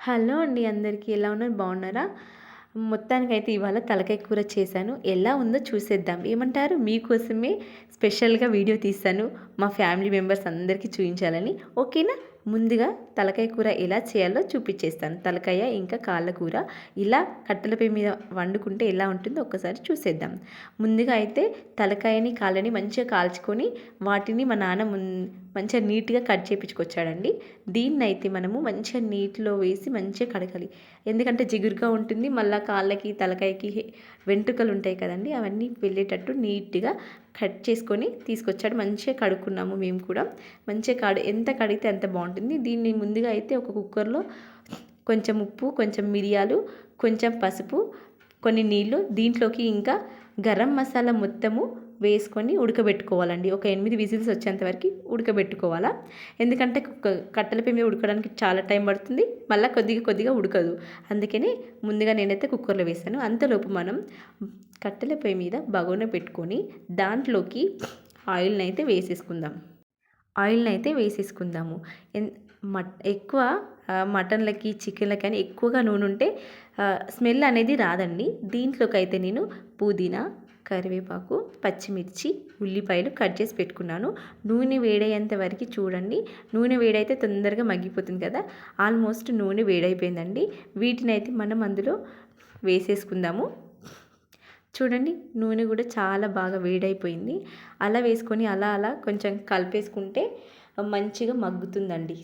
Hello అండి అందరికీ ఎలా ఉన్నారు బాగున్నారా? మొత్తానికైతే ఇవాళ తలకాయ కూర చేశాను. ఎలా ఉందో చూసేద్దాం. ఏమంటారు? మీకోసమే స్పెషల్‌గా వీడియో తీశాను. మా ఫ్యామిలీ మెంబర్స్ అందరికీ చూయించాలని. ఓకేనా? ముందుగా తలకాయ కూర ఎలా చేయాలో చూపించేస్తాను. తలకాయ ఇంకా కాళ్ళ కూర ఇలా కట్టెల పొయ్యి మీద వండుకుంటే ఎలా ఉంటుందో ఒక్కసారి చూసేద్దాం. ముందుగా అయితే తలకాయని కాళ్ళని మంచిగా కాల్చుకొని వాటిని మా నాన్న మంచిగా నీట్‌గా కట్ చేపించుకొచ్చాడండి. దీన్నైతే మనము మంచిగా నీటిలో వేసి మంచిగా కడగాలి. ఎందుకంటే జిగురుగా ఉంటుంది. మళ్ళా కాళ్ళకి తలకాయకి వెంట్రుకలు ఉంటాయి కదండి, అవన్నీ వెళ్ళేటట్టు నీట్‌గా కట్ చేసుకొని తీసుకొచ్చాడు. మంచిగా కడుక్కున్నాము మేము కూడా. మంచిగా ఎంత కడిగితే అంత బాగుంటుంది. దీన్ని ముందుగా అయితే ఒక కుక్కర్లో కొంచెం ఉప్పు, కొంచెం మిరియాలు, కొంచెం పసుపు, కొన్ని నీళ్ళు, దీంట్లోకి ఇంకా గరం మసాలా మొత్తము వేసుకొని ఉడకబెట్టుకోవాలండి. ఒక 8 విజిల్స్ వచ్చేంత వరకు ఉడకబెట్టుకోవాలా. ఎందుకంటే కట్టెల పొయ్యి మీద ఉడకడానికి చాలా టైం పడుతుంది. మళ్ళీ కొద్దిగా ఉడకదు. అందుకని ముందుగా నేనైతే కుక్కర్లో వేసాను. అంతలోపు మనం కట్టెల పొయ్యి మీద బగోన పెట్టుకొని దాంట్లోకి ఆయిల్ని అయితే వేసేసుకుందాము. ఎక్కువ మటన్లకి చికెన్లకి కానీ ఎక్కువగా నూనె ఉంటే స్మెల్ అనేది రాదండి. దీంట్లోకి అయితే నేను పుదీనా, కరివేపాకు, పచ్చిమిర్చి, ఉల్లిపాయలు కట్ చేసి పెట్టుకున్నాను. నూనె వేడయ్యేంత వరకు చూడండి. నూనె వేడైతే తొందరగా మగ్గిపోతుంది కదా. ఆల్మోస్ట్ నూనె వేడైపోయిందండి. వీటినైతే మనం అందులో వేసేసుకుందాము. చూడండి, నూనె కూడా చాలా బాగా వేడైపోయింది. అలా వేసుకొని అలా కొంచెం కలిపేసుకుంటే మంచిగా మగ్గుతుందండి.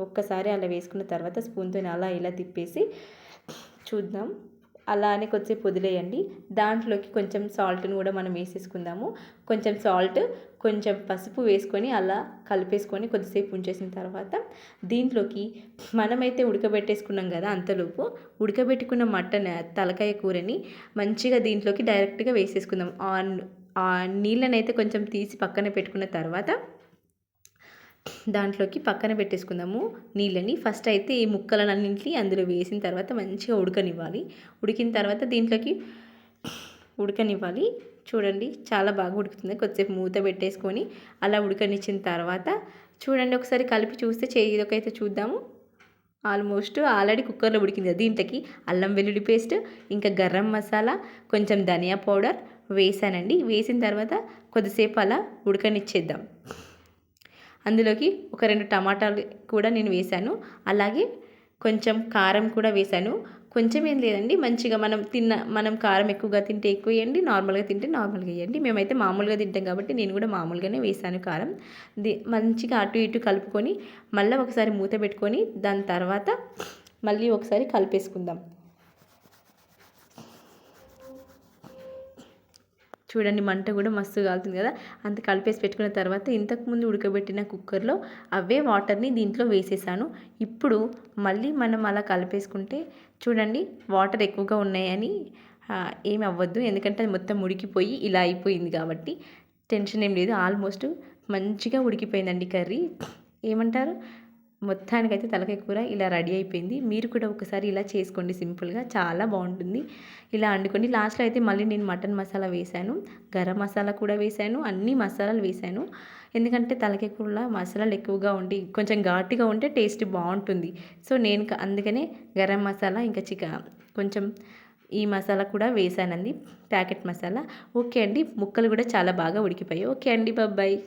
ఒక్కసారి అలా వేసుకున్న తర్వాత స్పూన్తో అలా ఇలా తిప్పేసి చూద్దాం. అలానే కొద్దిసేపు వదిలేయండి. దాంట్లోకి కొంచెం సాల్ట్ని కూడా మనం వేసేసుకుందాము. కొంచెం సాల్ట్, కొంచెం పసుపు వేసుకొని అలా కలిపేసుకొని కొద్దిసేపు ఉంచేసిన తర్వాత దీంట్లోకి మనమైతే ఉడకబెట్టేసుకున్నాం కదా. అంతలోపు ఉడకబెట్టుకున్న మటన్ తలకాయ కూరని మంచిగా దీంట్లోకి డైరెక్ట్గా వేసేసుకుందాం. ఆ నీళ్ళనైతే కొంచెం తీసి పక్కన పెట్టుకున్న తర్వాత దాంట్లోకి పక్కన పెట్టేసుకుందాము నీళ్ళని. ఫస్ట్ అయితే ఈ ముక్కలన్నింటినీ అందులో వేసిన తర్వాత మంచిగా ఉడకనివ్వాలి. ఉడికిన తర్వాత దీంట్లోకి ఉడకనివ్వాలి. చూడండి, చాలా బాగా ఉడుకుతుంది. కొద్దిసేపు మూత పెట్టేసుకొని అలా ఉడకనిచ్చిన తర్వాత చూడండి, ఒకసారి కలిపి చూస్తే ఇదొకైతే చూద్దాము. ఆల్మోస్ట్ ఆల్రెడీ కుక్కర్లో ఉడికింది. దీంట్లోకి అల్లం వెల్లుల్లి పేస్ట్, ఇంకా గరం మసాలా, కొంచెం ధనియా పౌడర్ వేసానండి. వేసిన తర్వాత కొద్దిసేపు అలా ఉడకనిచ్చేద్దాం. అందులోకి ఒక 2 టమాటాలు కూడా నేను వేశాను. అలాగే కొంచెం కారం కూడా వేశాను. కొంచెం ఏం లేదండి, మంచిగా మనం కారం ఎక్కువగా తింటే ఎక్కువ వేయండి, నార్మల్గా తింటే నార్మల్గా వేయండి. మేమైతే మామూలుగా తింటాం కాబట్టి నేను కూడా మామూలుగానే వేశాను కారం. మంచిగా అటు ఇటు కలుపుకొని మళ్ళీ ఒకసారి మూత పెట్టుకొని దాని తర్వాత మళ్ళీ ఒకసారి కలిపేసుకుందాం. చూడండి, మంట కూడా మస్తు కాలుతుంది కదా. అంత కలిపేసి పెట్టుకున్న తర్వాత ఇంతకుముందు ఉడకబెట్టిన కుక్కర్లో అవే వాటర్ని దీంట్లో వేసేసాను. ఇప్పుడు మళ్ళీ మనం అలా కలిపేసుకుంటే చూడండి, వాటర్ ఎక్కువగా ఉన్నాయని ఏమి అవ్వద్దు. ఎందుకంటే అది మొత్తం ఉడికిపోయి ఇలా అయిపోయింది కాబట్టి టెన్షన్ ఏం లేదు. ఆల్మోస్ట్ మంచిగా ఉడికిపోయిందండి కర్రీ. ఏమంటారు? మొత్తానికైతే తలకాయ కూర ఇలా రెడీ అయిపోయింది. మీరు కూడా ఒకసారి ఇలా చేసుకోండి, సింపుల్గా చాలా బాగుంటుంది. ఇలా వండుకొని లాస్ట్లో అయితే మళ్ళీ నేను మటన్ మసాలా వేశాను, గరం మసాలా కూడా వేశాను, అన్ని మసాలాలు వేశాను. ఎందుకంటే తలకాయ కూరలో మసాలాలు ఎక్కువగా ఉండి కొంచెం ఘాటుగా ఉంటే టేస్ట్ బాగుంటుంది. సో నేను అందుకనే గరం మసాలా ఇంకా కొంచెం ఈ మసాలా కూడా వేశానండి, ప్యాకెట్ మసాలా. ఓకే అండి, ముక్కలు కూడా చాలా బాగా ఉడికిపోయాయి. ఓకే అండి, బాయ్.